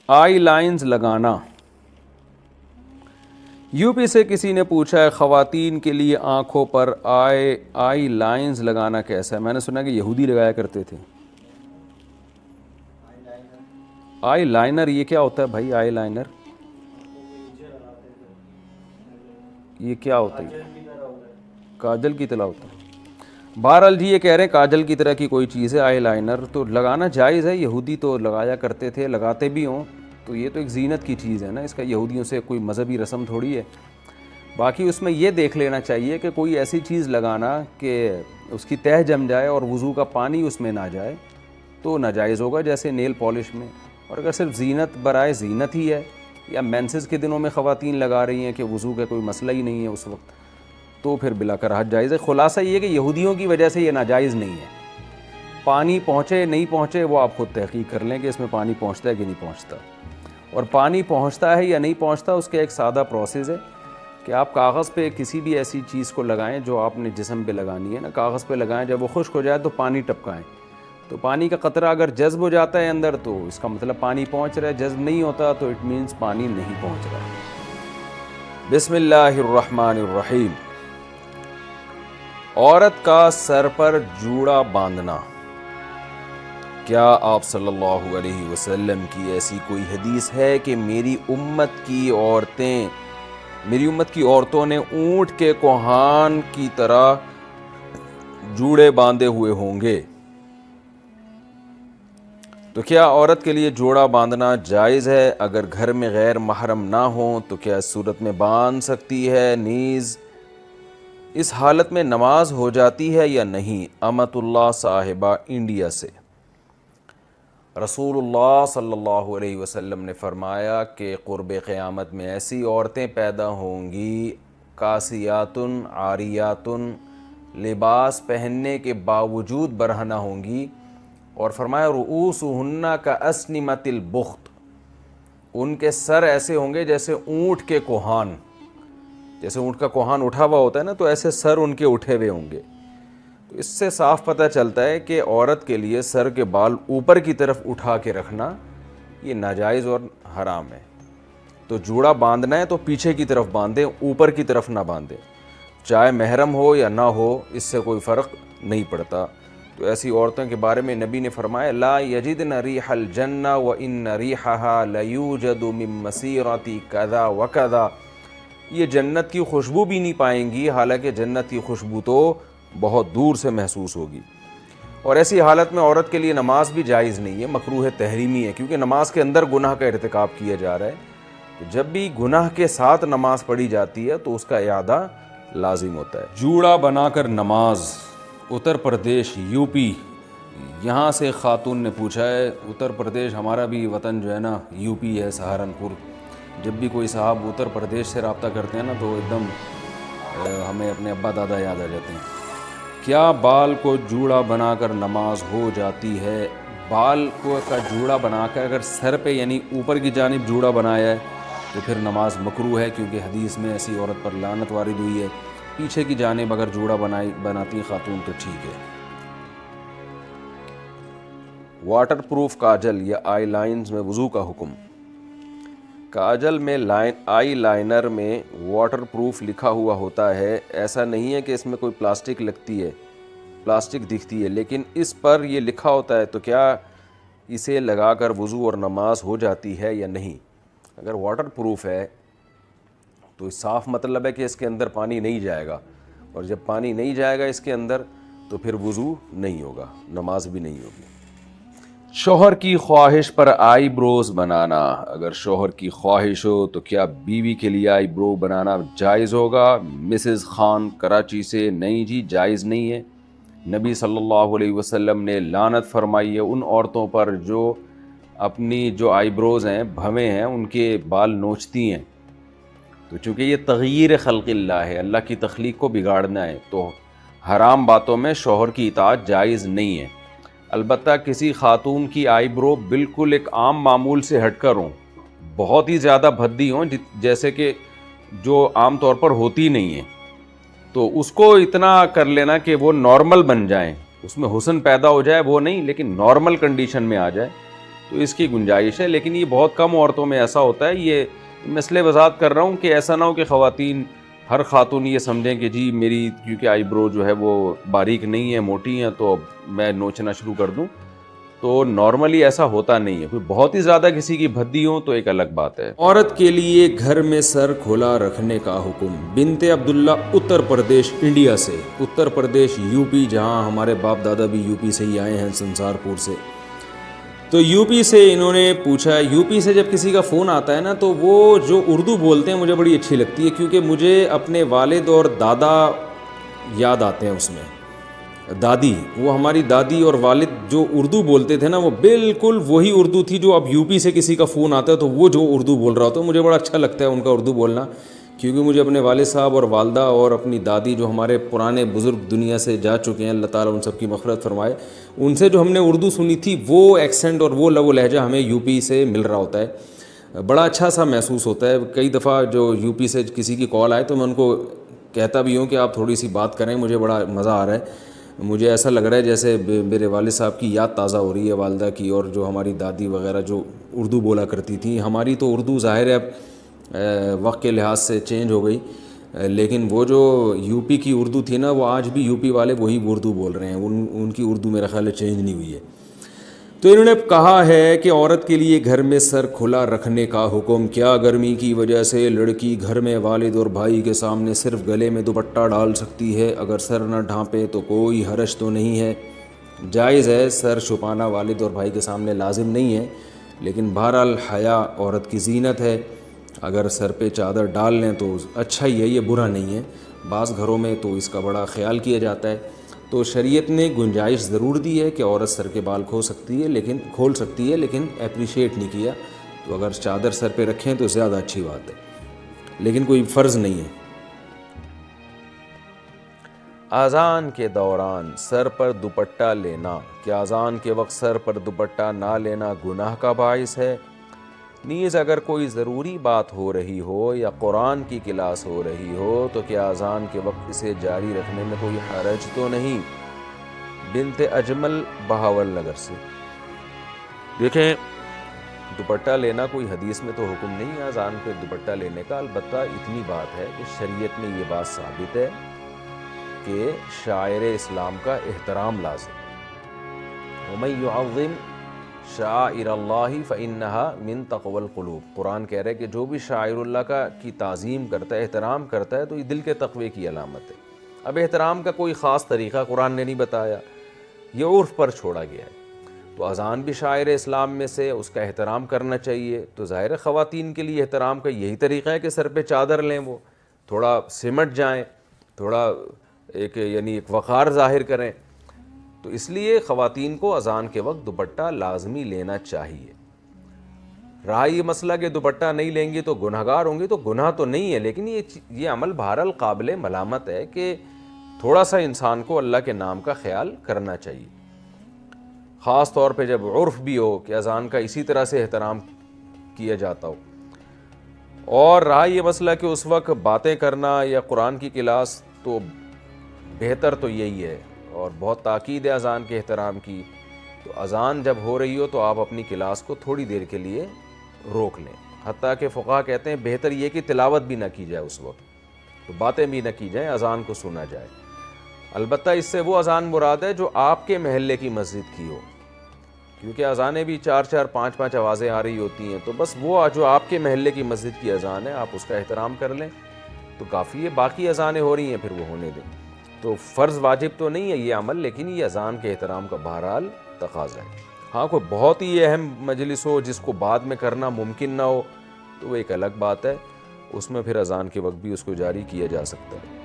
آئی lines لگانا. U P سے کسی نے پوچھا ہے خواتین کے لیے آنکھوں پر آئی لائنز لگانا کیسا ہے؟ میں نے سنا کہ یہودی لگایا کرتے تھے. آئی لائنر یہ کیا ہوتا ہے بھائی؟ آئی لائنر یہ کیا ہوتا ہے؟ کاجل کی طرح ہوتا ہے. بہرحال جی یہ کہہ رہے ہیں کاجل کی طرح کی کوئی چیز ہے آئی لائنر، تو لگانا جائز ہے. یہودی تو لگایا کرتے تھے، لگاتے بھی ہوں، تو یہ تو ایک زینت کی چیز ہے نا، اس کا یہودیوں سے کوئی مذہبی رسم تھوڑی ہے. باقی اس میں یہ دیکھ لینا چاہیے کہ کوئی ایسی چیز لگانا کہ اس کی تہ جم جائے اور وضو کا پانی اس میں نہ جائے تو ناجائز ہوگا، جیسے نیل پالش میں. اور اگر صرف زینت برائے زینت ہی ہے، یا مینسز کے دنوں میں خواتین لگا رہی ہیں کہ وضو کا کوئی مسئلہ ہی نہیں ہے اس وقت، تو پھر بلا کراہت جائز ہے. خلاصہ یہ کہ یہودیوں کی وجہ سے یہ ناجائز نہیں ہے. پانی پہنچے نہیں پہنچے وہ آپ خود تحقیق کر لیں کہ اس میں پانی پہنچتا ہے کہ نہیں پہنچتا. اور پانی پہنچتا ہے یا نہیں پہنچتا اس کا ایک سادہ پروسیس ہے کہ آپ کاغذ پہ کسی بھی ایسی چیز کو لگائیں جو آپ نے جسم پہ لگانی ہے نا، کاغذ پہ لگائیں، جب وہ خشک ہو جائے تو پانی ٹپکائیں. تو پانی کا قطرہ اگر جذب ہو جاتا ہے اندر تو اس کا مطلب پانی پہنچ رہا ہے، جذب نہیں ہوتا تو اٹ مینس پانی نہیں پہنچ رہا. بسم اللہ الرحمن الرحیم. عورت کا سر پر جوڑا باندھنا. کیا آپ صلی اللہ علیہ وسلم کی ایسی کوئی حدیث ہے کہ میری امت کی عورتوں نے اونٹ کے کوہان کی طرح جوڑے باندھے ہوئے ہوں گے؟ تو کیا عورت کے لیے جوڑا باندھنا جائز ہے؟ اگر گھر میں غیر محرم نہ ہوں تو کیا اس صورت میں باندھ سکتی ہے؟ نیز اس حالت میں نماز ہو جاتی ہے یا نہیں؟ امت اللہ صاحبہ انڈیا سے. رسول اللہ صلی اللہ علیہ وسلم نے فرمایا کہ قرب قیامت میں ایسی عورتیں پیدا ہوں گی کاسیاتن عاریاتن، لباس پہننے کے باوجود برہنہ ہوں گی. اور فرمایا رؤوسہن کاسنمۃ البخت، ان کے سر ایسے ہوں گے جیسے اونٹ کے کوہان، جیسے اونٹ کا کوہان اٹھا ہوا ہوتا ہے نا، تو ایسے سر ان کے اٹھے ہوئے ہوں گے. تو اس سے صاف پتہ چلتا ہے کہ عورت کے لیے سر کے بال اوپر کی طرف اٹھا کے رکھنا یہ ناجائز اور حرام ہے. تو جوڑا باندھنا ہے تو پیچھے کی طرف باندھیں، اوپر کی طرف نہ باندھیں. چاہے محرم ہو یا نہ ہو اس سے کوئی فرق نہیں پڑتا. تو ایسی عورتوں کے بارے میں نبی نے فرمایا لا یجدن ریح الجنہ وان ریحها لیوجد من مسیرۃ کذا وکذا، یہ جنت کی خوشبو بھی نہیں پائیں گی حالانکہ جنت کی خوشبو تو بہت دور سے محسوس ہوگی. اور ایسی حالت میں عورت کے لیے نماز بھی جائز نہیں ہے، مکروہ تحریمی ہے، کیونکہ نماز کے اندر گناہ کا ارتکاب کیا جا رہا ہے. تو جب بھی گناہ کے ساتھ نماز پڑھی جاتی ہے تو اس کا اعادہ لازم ہوتا ہے. جوڑا بنا کر نماز. اتر پردیش یو پی، یہاں سے خاتون نے پوچھا ہے. اتر پردیش ہمارا بھی وطن جو ہے نا یو پی ہے، سہارنپور. جب بھی کوئی صاحب اتر پردیش سے رابطہ کرتے ہیں نا تو ایک دم ہمیں اپنے ابا دادا یاد آ جاتے ہیں. کیا بال کو جوڑا بنا کر نماز ہو جاتی ہے؟ بال کو کا جوڑا بنا کر اگر سر پہ یعنی اوپر کی جانب جوڑا بنایا ہے تو پھر نماز مکروہ ہے، کیونکہ حدیث میں ایسی عورت پر لعنت وارد ہوئی ہے. پیچھے کی جانب اگر جوڑا بناتی خاتون تو ٹھیک ہے. واٹر پروف کاجل یا آئی لائنز میں وضو کا حکم. کاجل میں آئی لائنر میں واٹر پروف لکھا ہوا ہوتا ہے. ایسا نہیں ہے کہ اس میں کوئی پلاسٹک لگتی ہے، پلاسٹک دکھتی ہے، لیکن اس پر یہ لکھا ہوتا ہے. تو کیا اسے لگا کر وضو اور نماز ہو جاتی ہے یا نہیں؟ اگر واٹر پروف ہے تو صاف مطلب ہے کہ اس کے اندر پانی نہیں جائے گا، اور جب پانی نہیں جائے گا اس کے اندر تو پھر وضو نہیں ہوگا، نماز بھی نہیں ہوگی. شوہر کی خواہش پر آئی بروز بنانا. اگر شوہر کی خواہش ہو تو کیا بیوی کے لیے آئی برو بنانا جائز ہوگا؟ مسز خان کراچی سے. نہیں جی جائز نہیں ہے. نبی صلی اللہ علیہ وسلم نے لعنت فرمائی ہے ان عورتوں پر جو اپنی جو آئی بروز ہیں، بھویں ہیں، ان کے بال نوچتی ہیں. تو چونکہ یہ تغییر خلق اللہ ہے، اللہ کی تخلیق کو بگاڑنا ہے، تو حرام باتوں میں شوہر کی اطاعت جائز نہیں ہے. البتہ کسی خاتون کی آئی برو بالکل ایک عام معمول سے ہٹ کر ہوں، بہت ہی زیادہ بھدی ہوں جیسے کہ جو عام طور پر ہوتی نہیں ہیں، تو اس کو اتنا کر لینا کہ وہ نارمل بن جائیں، اس میں حسن پیدا ہو جائے وہ نہیں، لیکن نارمل کنڈیشن میں آ جائے تو اس کی گنجائش ہے، لیکن یہ بہت کم عورتوں میں ایسا ہوتا ہے۔ یہ مسئلے وضاحت کر رہا ہوں کہ ایسا نہ ہو کہ خواتین، ہر خاتون یہ سمجھیں کہ جی میری کیونکہ آئی برو جو ہے وہ باریک نہیں ہے، موٹی ہیں، تو میں نوچنا شروع کر دوں، تو نارملی ایسا ہوتا نہیں ہے۔ کوئی بہت ہی زیادہ کسی کی بھدی ہو تو ایک الگ بات ہے۔ عورت کے لیے گھر میں سر کھلا رکھنے کا حکم۔ بنت عبداللہ اتر پردیش انڈیا سے، اتر پردیش یو پی، جہاں ہمارے باپ دادا بھی یو پی سے ہی آئے ہیں، سنسار پور سے۔ تو یو پی سے انہوں نے پوچھا، یو پی سے جب کسی کا فون آتا ہے نا تو وہ جو اردو بولتے ہیں مجھے بڑی اچھی لگتی ہے، کیونکہ مجھے اپنے والد اور دادا یاد آتے ہیں اس میں۔ دادی، وہ ہماری دادی اور والد جو اردو بولتے تھے نا، وہ بالکل وہی اردو تھی جو اب یو پی سے کسی کا فون آتا ہے تو وہ جو اردو بول رہا ہوتا ہے، مجھے بڑا اچھا لگتا ہے ان کا اردو بولنا، کیونکہ مجھے اپنے والد صاحب اور والدہ اور اپنی دادی جو ہمارے پرانے بزرگ دنیا سے جا چکے ہیں، اللہ تعالیٰ ان سب کی مغفرت فرمائے، ان سے جو ہم نے اردو سنی تھی وہ ایکسنٹ اور وہ لب و لہجہ ہمیں یو پی سے مل رہا ہوتا ہے، بڑا اچھا سا محسوس ہوتا ہے۔ کئی دفعہ جو یو پی سے کسی کی کال آئے تو میں ان کو کہتا بھی ہوں کہ آپ تھوڑی سی بات کریں، مجھے بڑا مزہ آ رہا ہے، مجھے ایسا لگ رہا ہے جیسے میرے والد صاحب کی یاد تازہ ہو رہی ہے، والدہ کی، اور جو ہماری دادی وغیرہ جو اردو بولا کرتی تھیں۔ ہماری تو اردو ظاہر ہے اب وقت کے لحاظ سے چینج ہو گئی، لیکن وہ جو یو پی کی اردو تھی نا، وہ آج بھی یو پی والے وہی اردو بول رہے ہیں، ان کی اردو میرا خیال ہے چینج نہیں ہوئی ہے۔ تو انہوں نے کہا ہے کہ عورت کے لیے گھر میں سر کھلا رکھنے کا حکم۔ کیا گرمی کی وجہ سے لڑکی گھر میں والد اور بھائی کے سامنے صرف گلے میں دوپٹہ ڈال سکتی ہے؟ اگر سر نہ ڈھانپے تو کوئی حرج تو نہیں ہے؟ جائز ہے، سر چھپانا والد اور بھائی کے سامنے لازم نہیں ہے، لیکن بہرحال حیا عورت کی زینت ہے، اگر سر پہ چادر ڈال لیں تو اچھا ہی ہے، یہ برا نہیں ہے۔ بعض گھروں میں تو اس کا بڑا خیال کیا جاتا ہے، تو شریعت نے گنجائش ضرور دی ہے کہ عورت سر کے بال کھول سکتی ہے، لیکن اپریشیٹ نہیں کیا، تو اگر چادر سر پہ رکھیں تو زیادہ اچھی بات ہے، لیکن کوئی فرض نہیں ہے۔ اذان کے دوران سر پر دوپٹہ لینا، کیا اذان کے وقت سر پر دوپٹہ نہ لینا گناہ کا باعث ہے؟ نیز اگر کوئی ضروری بات ہو رہی ہو یا قرآن کی کلاس ہو رہی ہو تو کیا اذان کے وقت اسے جاری رکھنے میں کوئی حرج تو نہیں؟ بنت اجمل بہاول نگر سے۔ دیکھیں، دوپٹہ لینا کوئی حدیث میں تو حکم نہیں ہے اذان پہ دوپٹہ لینے کا، البتہ اتنی بات ہے کہ شریعت میں یہ بات ثابت ہے کہ شاعر اسلام کا احترام لازم۔ وَمَن يُعَظِّمْ شَعَائِرَ اللَّهِ فَإِنَّهَا مِن تَقْوَى الْقُلُوبِ، قرآن کہہ رہا ہے کہ جو بھی شاعر اللہ کی تعظیم کرتا ہے، احترام کرتا ہے، تو یہ دل کے تقوی کی علامت ہے۔ اب احترام کا کوئی خاص طریقہ قرآن نے نہیں بتایا، یہ عرف پر چھوڑا گیا ہے، تو اذان بھی شاعر اسلام میں سے، اس کا احترام کرنا چاہیے۔ تو ظاہر خواتین کے لیے احترام کا یہی طریقہ ہے کہ سر پہ چادر لیں، وہ تھوڑا سمٹ جائیں، تھوڑا ایک وقار ظاہر کریں، تو اس لیے خواتین کو اذان کے وقت دوپٹہ لازمی لینا چاہیے۔ رہا یہ مسئلہ کہ دوپٹہ نہیں لیں گی تو گنہگار ہوں گی، تو گناہ تو نہیں ہے، لیکن یہ عمل بہرحال قابل ملامت ہے کہ تھوڑا سا انسان کو اللہ کے نام کا خیال کرنا چاہیے، خاص طور پہ جب عرف بھی ہو کہ اذان کا اسی طرح سے احترام کیا جاتا ہو۔ اور رہا یہ مسئلہ کہ اس وقت باتیں کرنا یا قرآن کی کلاس، تو بہتر تو یہی ہے، اور بہت تاکید ہے اذان کے احترام کی، تو اذان جب ہو رہی ہو تو آپ اپنی کلاس کو تھوڑی دیر کے لیے روک لیں، حتیٰ کہ فقہا کہتے ہیں بہتر یہ کہ تلاوت بھی نہ کی جائے اس وقت، تو باتیں بھی نہ کی جائیں، اذان کو سنا جائے۔ البتہ اس سے وہ اذان مراد ہے جو آپ کے محلے کی مسجد کی ہو، کیونکہ اذانیں بھی 4 5 آوازیں آ رہی ہوتی ہیں، تو بس وہ جو آپ کے محلے کی مسجد کی اذان ہے آپ اس کا احترام کر لیں تو کافی ہے، باقی اذانیں ہو رہی ہیں پھر وہ ہونے دیں، تو فرض واجب تو نہیں ہے یہ عمل، لیکن یہ اذان کے احترام کا بہرحال تقاضا ہے۔ ہاں کوئی بہت ہی اہم مجلس ہو جس کو بعد میں کرنا ممکن نہ ہو تو وہ ایک الگ بات ہے، اس میں پھر اذان کے وقت بھی اس کو جاری کیا جا سکتا ہے۔